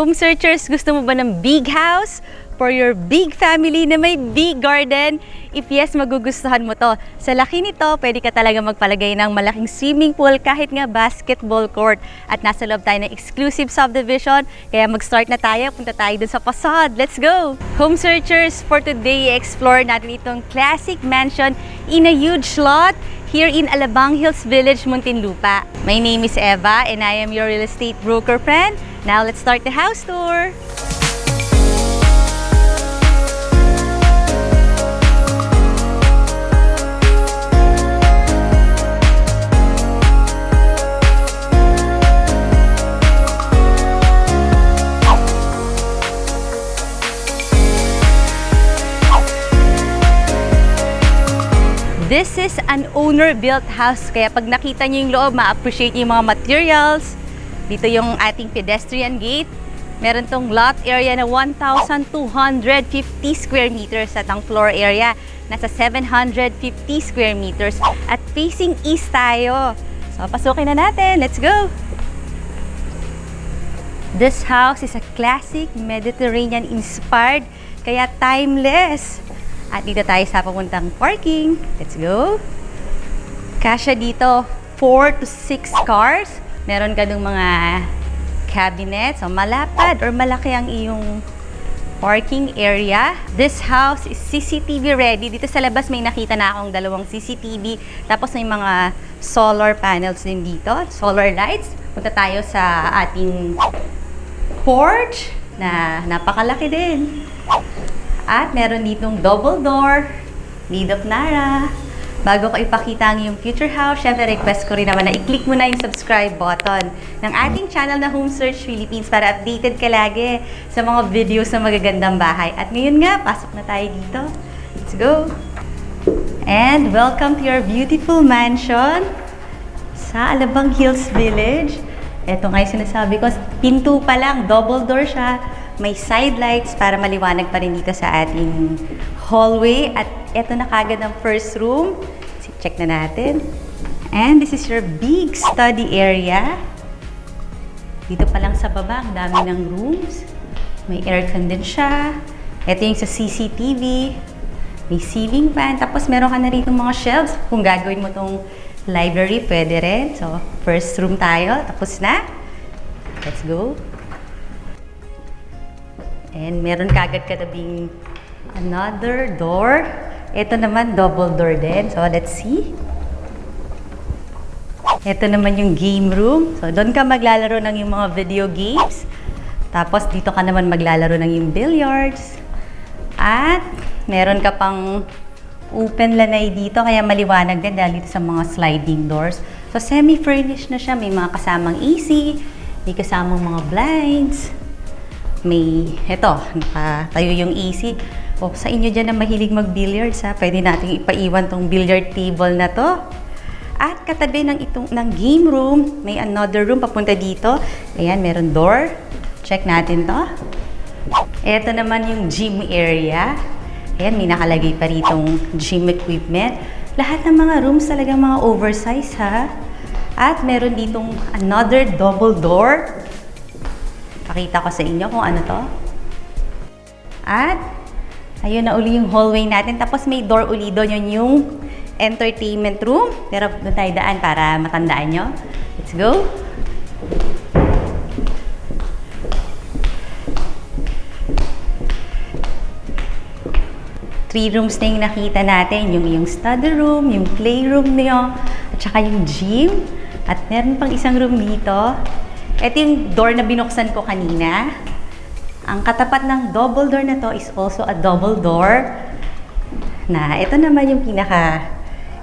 Home searchers, gusto mo ba ng big house for your big family na may big garden? If yes, magugustuhan mo to. Sa laki nito, pwede ka talaga magpalagay ng malaking swimming pool kahit nga basketball court. At nasa loob tayo ng exclusive subdivision, kaya mag-start na tayo. Punta tayo dun sa facade. Let's go! Home searchers, for today, explore natin itong classic mansion in a huge lot here in Alabang Hills Village, Muntinlupa. My name is Eva and I am your real estate broker friend. Now let's start the house tour. This is an owner-built house, kaya pag nakita niyo yung loob, ma-appreciate niyo yung mga materials. Dito yung ating pedestrian gate. Meron tong lot area na 1,250 square meters at ang floor area nasa 750 square meters. At facing east tayo. So, pasukin na natin. Let's go! This house is a classic Mediterranean-inspired, kaya timeless. At dito tayo sa papuntang parking. Let's go! Kasya dito, 4 to 6 cars. Meron ka ng mga cabinets. So, malapad or malaki ang iyong parking area. This house is CCTV ready. Dito sa labas may nakita na akong dalawang CCTV. Tapos may mga solar panels din dito. Solar lights. Punta tayo sa ating porch na napakalaki din. At meron ditong double door, made of Nara. Bago ko ipakita ang iyong future house, syempre request ko rin naman na i-click mo na yung subscribe button ng ating channel na Home Search Philippines para updated ka lagi sa mga videos na magagandang bahay. At ngayon nga, pasok na tayo dito. Let's go! And welcome to your beautiful mansion sa Alabang Hills Village. Ito nga yung sinasabi ko, pinto pa lang, double door siya. May side lights para maliwanag pa rin dito sa ating hallway. At eto na kagad ang first room. Check na natin. And this is your big study area. Dito pa lang sa baba, ang dami ng rooms. May aircon din siya. Ito yung sa CCTV. May ceiling fan. Tapos meron ka na rito mga shelves. Kung gagawin mo tong library, pwede rin. So, first room tayo. Tapos na. Let's go. And meron kagad katabing another door. Ito naman, double door din. So, let's see. Ito naman yung game room. So, doon ka maglalaro ng yung mga video games. Tapos, dito ka naman maglalaro ng yung billiards. At, meron ka pang open lanay dito, kaya maliwanag din dahil dito sa mga sliding doors. So, semi-furnished na siya. May mga kasamang AC, may kasamang mga blinds. May, eto, nakatayo yung AC. O, sa inyo dyan na mahilig mag-billiards, ha? Pwede natin ipaiwan tong billiard table na to. At katabi ng game room, may another room papunta dito. Ayan, meron door. Check natin to. Eto naman yung gym area. Ayan, may nakalagay pa ritong gym equipment. Lahat ng mga rooms talaga mga oversize, ha? At meron ditong another double door. Pakita ko sa inyo kung ano to. At, ayun na uli yung hallway natin. Tapos may door uli doon, yun yung entertainment room. Pero doon tayo daan para matandaan nyo. Let's go! Three rooms na yung nakita natin. Yung study room, yung playroom nyo, at saka yung gym. At meron pang isang room dito. Ito yung door na binuksan ko kanina. Ang katapat ng double door na to is also a double door. Na ito naman yung pinaka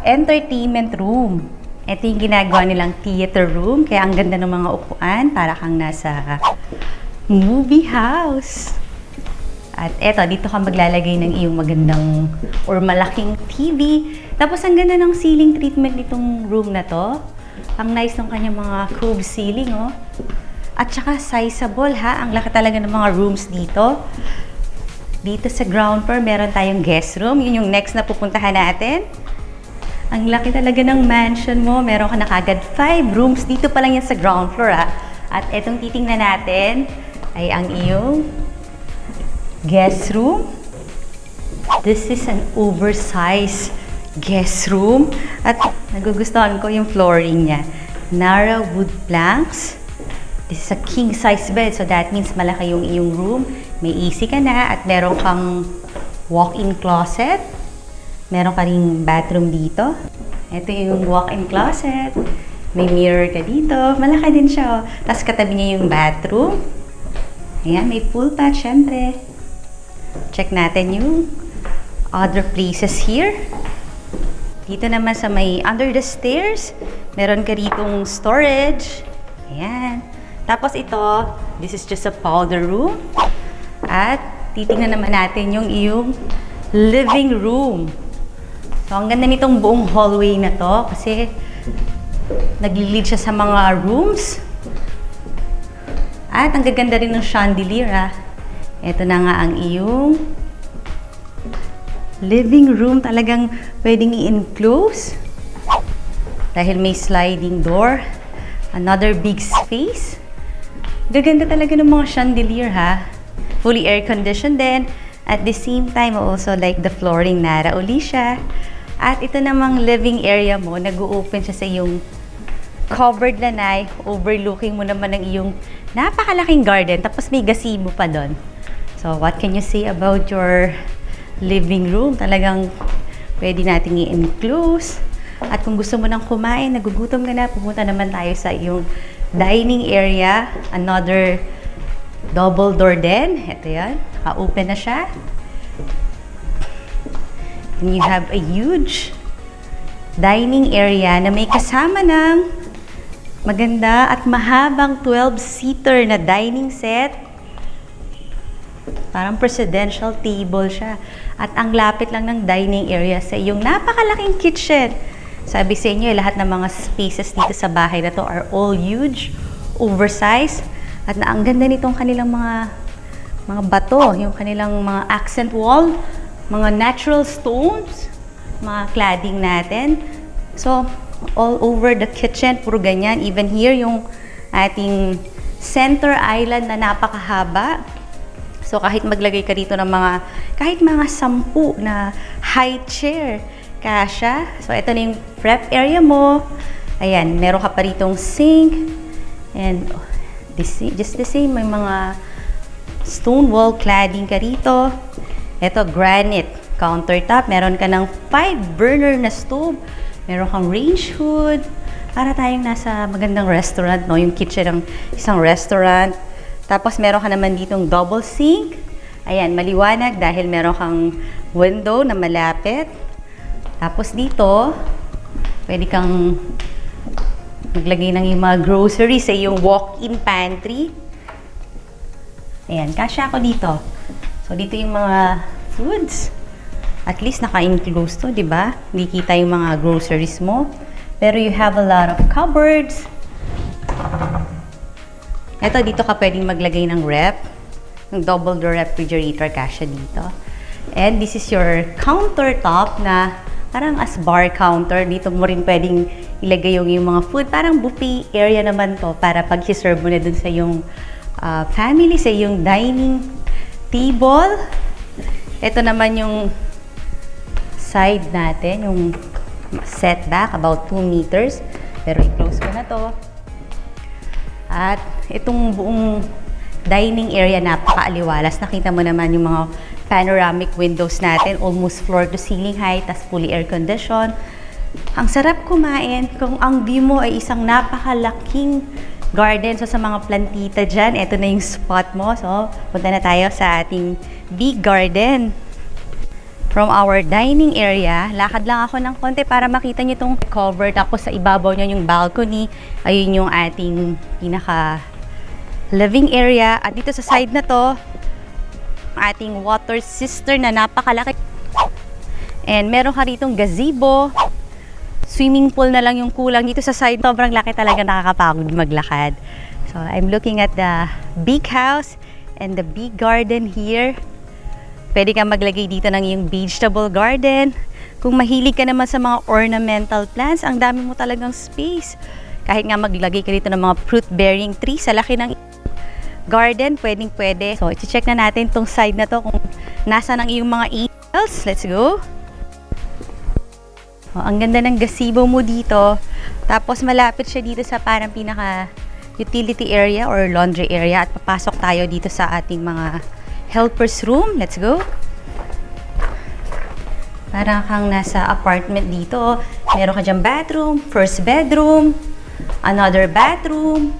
entertainment room. Ito yung ginagawa nilang theater room. Kaya ang ganda ng mga upuan. Para kang nasa movie house. At eto, dito ka maglalagay ng iyong magandang or malaking TV. Tapos ang ganda ng ceiling treatment nitong room na to. Ang nice ng kanyang mga cove ceiling, oh. At saka sizable, ha? Ang laki talaga ng mga rooms dito. Dito sa ground floor, meron tayong guest room. Yun yung next na pupuntahan natin. Ang laki talaga ng mansion mo. Meron ka na kagad 5 rooms. Dito pa lang yan sa ground floor, ha? At etong titingnan natin ay ang iyong guest room. This is an oversized guest room. At nagugustuhan ko yung flooring niya. Nara wood planks. This is a king size bed. So that means malaki yung iyong room. May AC ka na at meron kang walk-in closet. Meron ka ring bathroom dito. Ito yung walk-in closet. May mirror ka dito. Malaki din siya. Tapos katabi niya yung bathroom. Ayan, may pool pa, syempre. Check natin yung other places here. Dito naman sa may under the stairs, meron ka ritong storage. Ayan. Tapos ito, this is just a powder room. At titingnan naman natin yung iyong living room. So, ang ganda nitong buong hallway na to kasi nagli-lead siya sa mga rooms. At ang gaganda rin ng chandelier, ah. Ito na nga ang iyong living room. Talagang pwedeng i-enclose dahil may sliding door. Another big space. Gaganda talaga ng mga chandelier, ha. Fully air-conditioned din. At the same time, also like the flooring Nara uli siya. At ito namang living area mo, nag-open siya sa iyong covered lanay. Overlooking mo naman ang iyong napakalaking garden. Tapos may gazebo pa doon. So, what can you say about your living room? Talagang pwede nating i-enclose. At kung gusto mo nang kumain, nagugutom ka na, pumunta naman tayo sa iyong dining area. Another double door din. Ito yan. Naka-open na siya. And you have a huge dining area na may kasama ng maganda at mahabang 12-seater na dining set. Parang presidential table siya. At ang lapit lang ng dining area sa iyong napakalaking kitchen. Sabi sa inyo, lahat ng mga spaces dito sa bahay na to are all huge, oversized. At na ang ganda nitong kanilang mga bato, yung kanilang mga accent wall, mga natural stones, mga cladding natin. So, all over the kitchen, puro ganyan. Even here, yung ating center island na napakahaba. So, kahit maglagay ka dito ng kahit mga 10 na high chair, kasya. So, ito na yung prep area mo. Ayan, meron ka pa ritong sink. And, just the same, may mga stone wall cladding ka rito. Ito, granite countertop. Meron ka ng 5-burner na stove. Meron kang range hood. Para tayong nasa magandang restaurant, no? Yung kitchen ng isang restaurant. Tapos, meron ka naman ditong double sink. Ayan, maliwanag dahil meron kang window na malapit. Tapos dito, pwede kang maglagay ng yung mga groceries sa iyong walk-in pantry. Ayan, kasya ako dito. So, dito yung mga foods. At least naka-enclose to, di ba? Hindi kita yung mga groceries mo. Pero you have a lot of cupboards. Ito, dito ka pwedeng maglagay ng ref. Ng double door refrigerator, kasya dito. And this is your countertop na parang as bar counter. Dito mo rin pwedeng ilagay yung mga food. Parang buffet area naman to para pag-serve mo na dun sa yung family, sa yung dining table. Ito naman yung side natin, yung setback, about 2 meters. Pero i-close ko na to. At itong buong dining area, napaka-aliwalas. Nakita mo naman yung mga panoramic windows natin, almost floor to ceiling height, tas fully air conditioned. Ang sarap kumain kung ang view mo ay isang napakalaking garden. So sa mga plantita dyan, ito na yung spot mo. So punta na tayo sa ating big garden. From our dining area, lakad lang ako ng konti para makita nyo itong cover. Tapos sa ibabaw nyo yung balcony, ayun yung ating pinaka living area. At dito sa side na to, ating water cistern na napakalaki. And meron ka ritong gazebo. Swimming pool na lang yung kulang dito sa side. Sobrang laki talaga, nakakapagod maglakad. So, I'm looking at the big house and the big garden here. Pwede kang maglagay dito ng yung vegetable garden. Kung mahilig ka naman sa mga ornamental plants, ang dami mo talagang space. Kahit nga maglagay ka dito ng mga fruit-bearing trees, sa laki ng garden, pwedeng-pwede. So, i-check na natin tong side na to kung nasa ng iyong mga angels. Let's go. Oh, ang ganda ng gazebo mo dito. Tapos, malapit siya dito sa parang pinaka utility area or laundry area. At papasok tayo dito sa ating mga helper's room. Let's go. Parang kang nasa apartment dito. Meron ka dyan bathroom, first bedroom, another bathroom,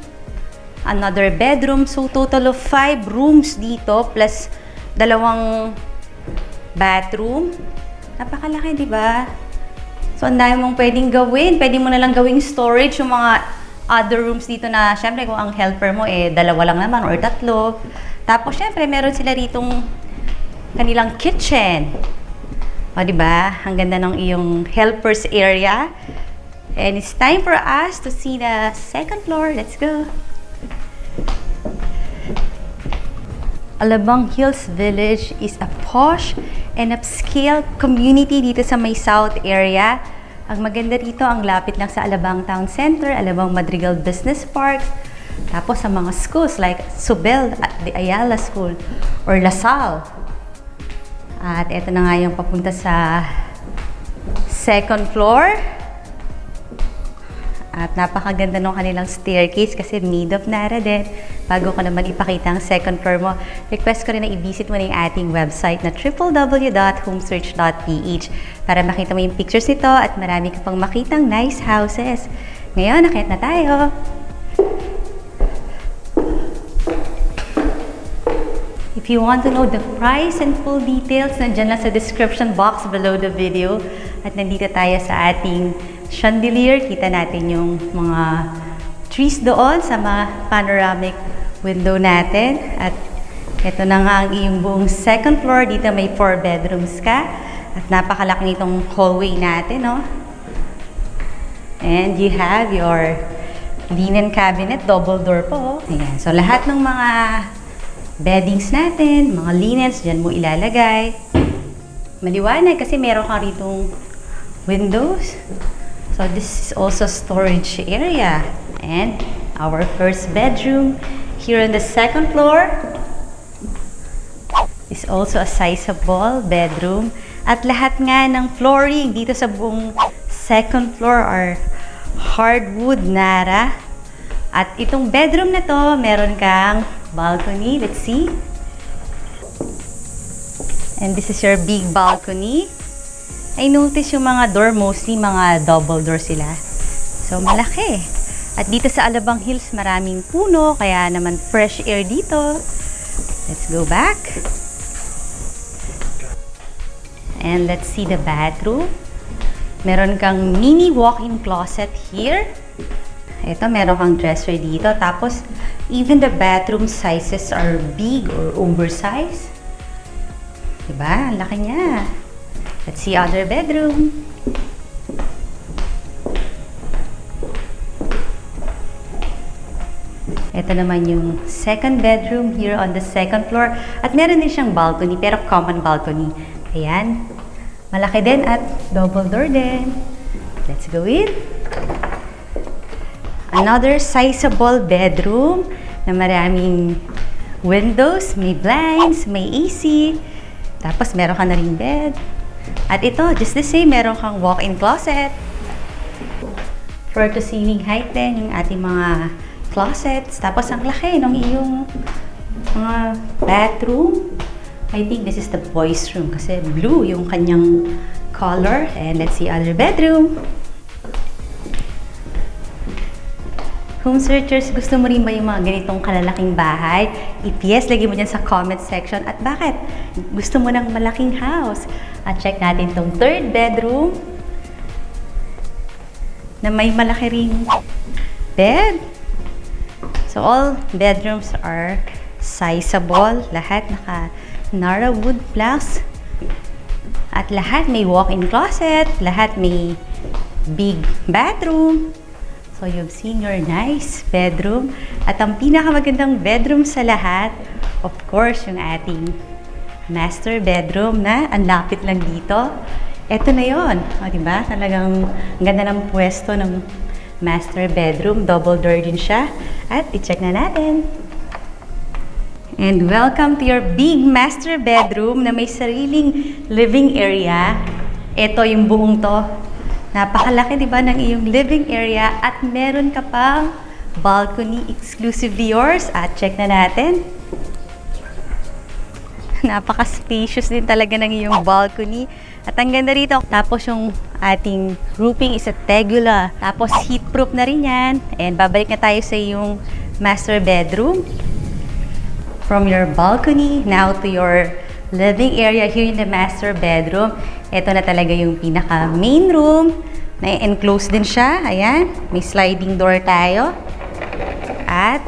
another bedroom. So, total of 5 rooms dito plus 2 bathroom. Napakalaki, di ba? So, ang dami mong pwedeng gawin. Pwede mo na lang gawing storage yung mga other rooms dito na, syempre, kung ang helper mo, 2 lang naman or 3. Tapos, syempre, meron sila ritong kanilang kitchen. O, di ba? Ang ganda ng iyong helper's area. And it's time for us to see the second floor. Let's go. Alabang Hills Village is a posh and upscale community dito sa may south area. Ang maganda dito, ang lapit lang sa Alabang Town Center, Alabang Madrigal Business Park, tapos sa mga schools like Subel at the Ayala School or LaSalle. At eto na nga yung papunta sa second floor. At napakaganda ng kanilang staircase kasi made of Nara din. Bago ko naman ipakita ang second floor mo, request ko rin na i-visit mo na yung ating website na www.homesearch.ph para makita mo yung pictures nito at marami ka pang makitang nice houses. Ngayon, nakit na tayo. If you want to know the price and full details, nandyan lang sa description box below the video. At nandito tayo sa ating chandelier. Kita natin yung mga trees doon sa mga panoramic window natin. At ito na nga ang iyong buong second floor. Dito may 4 bedrooms ka. At napakalaki nitong hallway natin, no? And you have your linen cabinet, double door po. Ayan. So, lahat ng mga beddings natin, mga linens, dyan mo ilalagay. Maliwanag kasi meron ka ritong windows. So, this is also storage area. And our first bedroom here on the second floor is also a sizable bedroom. At lahat nga ng flooring dito sa buong second floor are hardwood Nara. At itong bedroom na to, meron kang balcony. Let's see. And this is your big balcony. I notice yung mga door, mostly mga double door sila. So, malaki. At dito sa Alabang Hills, maraming puno, kaya naman fresh air dito. Let's go back. And let's see the bathroom. Meron kang mini walk-in closet here. Ito, meron kang dresser dito. Tapos, even the bathroom sizes are big or oversized. Diba? Ang laki niya. Let's see other bedroom. Ito naman yung second bedroom here on the second floor. At meron din siyang balcony, pero common balcony. Ayan. Malaki din at double door din. Let's go in. Another sizable bedroom na maraming windows, may blinds, may AC. Tapos meron ka na rin bed. At ito, just the same, meron kang walk-in closet. Floor to ceiling height din yung ating mga closets. Tapos ang laki ng iyong mga bathroom. I think this is the boys' room kasi blue yung kanyang color. And let's see other bedroom. Home searchers, gusto mo rin ba yung mga ganitong kalalaking bahay? If-yes, lagay mo dyan sa comment section. At bakit? Gusto mo ng malaking house? At check natin tong third bedroom na may malaki ring bed. So, all bedrooms are sizable. Lahat naka-Nara wood planks. At lahat may walk-in closet. Lahat may big bathroom. So, you've seen your nice bedroom. At ang pinakamagandang bedroom sa lahat, of course, yung ating master bedroom na ang lapit lang dito. Ito na yon, o, diba? Talagang ganda ng pwesto ng master bedroom. Double door din siya. At i-check na natin. And welcome to your big master bedroom na may sariling living area. Ito yung buong to. Napakalaki, di ba, ng iyong living area at meron ka pang balcony exclusively yours. At check na natin. Napaka-spacious din talaga ng iyong balcony. At ang ganda rito. Tapos yung ating roofing is a tegula. Tapos heatproof na rin yan. And babalik na tayo sa iyong master bedroom. From your balcony now to your living area here in the master bedroom. Ito na talaga yung pinaka main room. Na-enclose din siya. Ayan. May sliding door tayo. At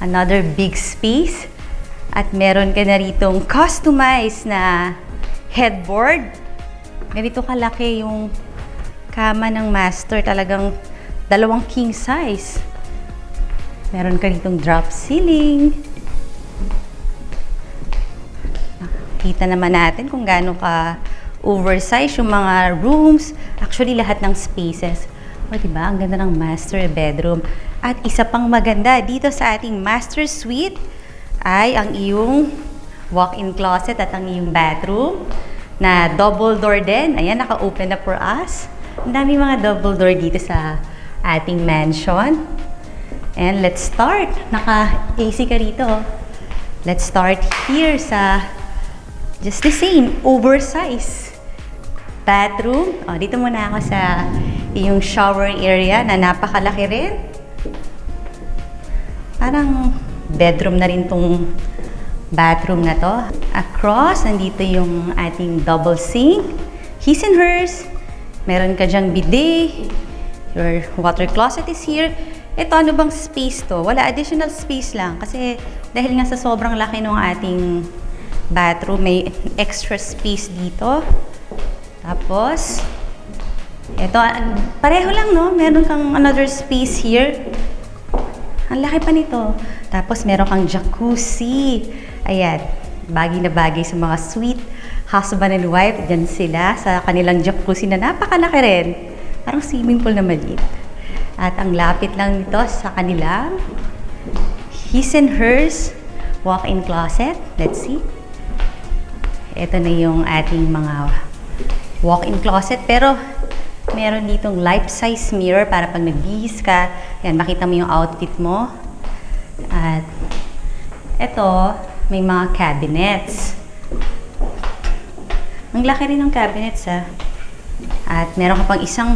another big space. At meron ka na ritong customized na headboard. Ganito kalaki yung kama ng master. Talagang 2 king size. Meron ka ditong drop ceiling. Nakita naman natin kung gaano ka oversize yung mga rooms. Actually, lahat ng spaces. O, diba? Ang ganda ng master bedroom. At isa pang maganda dito sa ating master suite ay ang iyong walk-in closet at ang iyong bathroom na double door din. Ayan, naka-open na for us. Ang dami mga double door dito sa ating mansion. And let's start. Naka-AC ka rito. Let's start here sa just the same, oversize bathroom. O, dito muna ako sa iyong shower area na napakalaki rin. Parang bedroom na rin tong bathroom na to. Across, nandito yung ating double sink. His and hers. Meron ka dyang bidet. Your water closet is here. Ito, ano bang space to? Wala, additional space lang. Kasi dahil nga sa sobrang laki ng ating bathroom, may extra space dito. Tapos, ito, pareho lang, no? Meron kang another space here. Ang laki pa nito. Tapos, meron kang jacuzzi. Ayan, bagay na bagay sa mga sweet husband and wife. Diyan sila sa kanilang jacuzzi na napakalaki rin. Parang swimming pool na maliit. At ang lapit lang nito sa kanilang his and hers walk-in closet. Let's see. Ito na yung ating mga walk-in closet. Pero meron ditong life-size mirror para pag nagbihis ka, yan, makita mo yung outfit mo. At ito, may mga cabinets. Ang laki rin ng cabinets, ha. At meron ka pang isang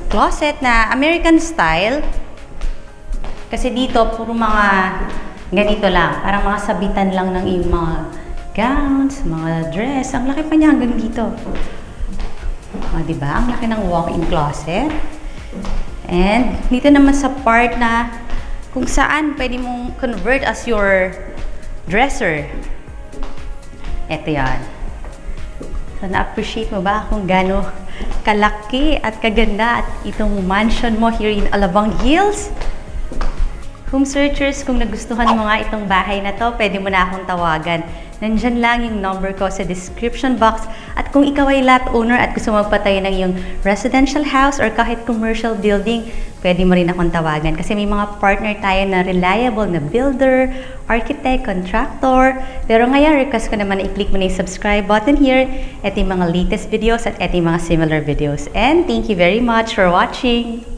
closet na American style. Kasi dito, puro mga ganito lang. Parang mga sabitan lang ng iyong mga gowns, mga dress. Ang laki pa niya hanggang dito. O, diba? Ang laki ng walk-in closet. And dito naman sa part na kung saan pwede mong convert as your dresser. Ito yan. So, na-appreciate mo ba kung gaano kalaki at kaganda at itong mansion mo here in Alabang Hills? Home searchers, kung nagustuhan mo nga itong bahay na to, pwede mo na akong tawagan. Nandyan lang yung number ko sa description box. At kung ikaw ay lot owner at gusto magpatayo ng iyong residential house or kahit commercial building, pwede mo rin akong tawagan. Kasi may mga partner tayo na reliable na builder, architect, contractor. Pero ngayon, request ko naman na i-click mo na yung subscribe button here. Ito yung mga latest videos at ito yung mga similar videos. And thank you very much for watching!